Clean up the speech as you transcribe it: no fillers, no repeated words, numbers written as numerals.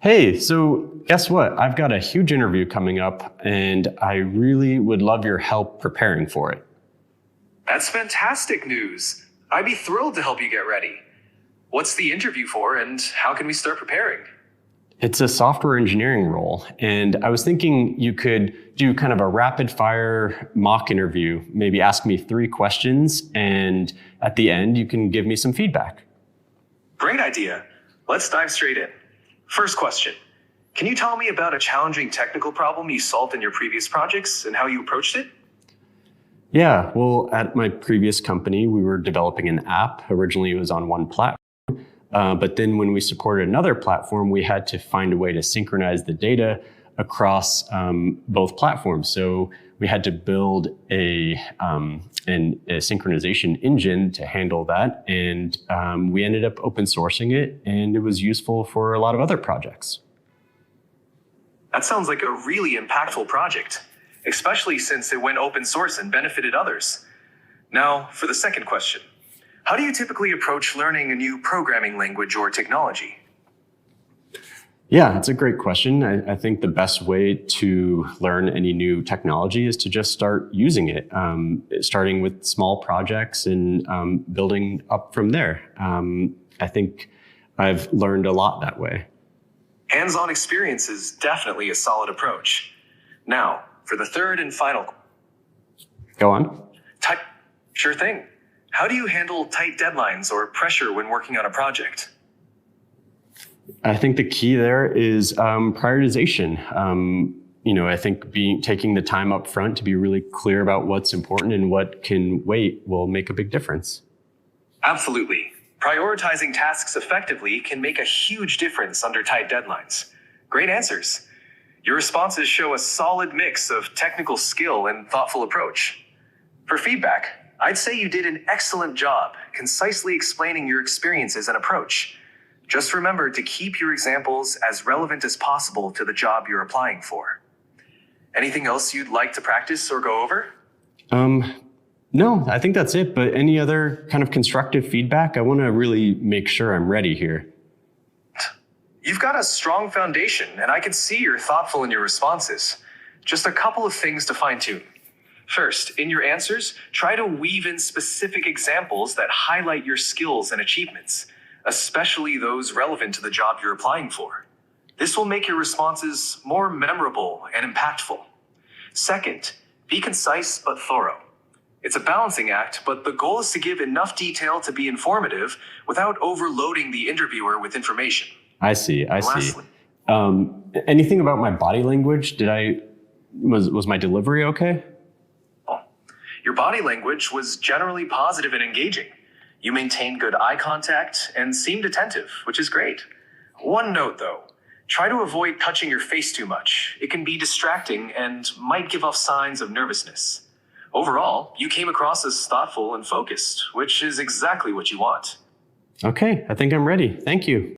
Hey, so guess what? I've got a huge interview coming up and I really would love your help preparing for it. That's fantastic news. I'd be thrilled to help you get ready. What's the interview for and how can we start preparing? It's a software engineering role, and I was thinking you could do kind of a rapid fire mock interview, maybe ask me 3 questions, and at the end you can give me some feedback. Great idea. Let's dive straight in. First question. Can you tell me about a challenging technical problem you solved in your previous projects and how you approached it? Yeah, well, at my previous company, we were developing an app. Originally, it was on one platform. But then when we supported another platform, we had to find a way to synchronize the data across both platforms. So we had to build a synchronization engine to handle that. And we ended up open sourcing it, and it was useful for a lot of other projects. That sounds like a really impactful project, especially since it went open source and benefited others. Now, for the second question. How do you typically approach learning a new programming language or technology? Yeah, that's a great question. I think the best way to learn any new technology is to just start using it, starting with small projects and building up from there. I think I've learned a lot that way. Hands-on experience is definitely a solid approach. Now, for the third and final. Go on. Sure thing. How do you handle tight deadlines or pressure when working on a project? I think the key there is prioritization. I think taking the time up front to be really clear about what's important and what can wait will make a big difference. Absolutely. Prioritizing tasks effectively can make a huge difference under tight deadlines. Great answers. Your responses show a solid mix of technical skill and thoughtful approach. For feedback, I'd say you did an excellent job concisely explaining your experiences and approach. Just remember to keep your examples as relevant as possible to the job you're applying for. Anything else you'd like to practice or go over? No, I think that's it. But any other kind of constructive feedback? I want to really make sure I'm ready here. You've got a strong foundation, and I can see you're thoughtful in your responses. Just a couple of things to fine-tune. First, in your answers, try to weave in specific examples that highlight your skills and achievements, especially those relevant to the job you're applying for. This will make your responses more memorable and impactful. Second, be concise but thorough. It's a balancing act, but the goal is to give enough detail to be informative without overloading the interviewer with information. I see. Lastly, anything about my body language? Was my delivery okay? your body language was generally positive and engaging. You maintained good eye contact and seemed attentive, which is great. One note though, try to avoid touching your face too much. It can be distracting and might give off signs of nervousness. Overall, you came across as thoughtful and focused, which is exactly what you want. Okay, I think I'm ready. Thank you.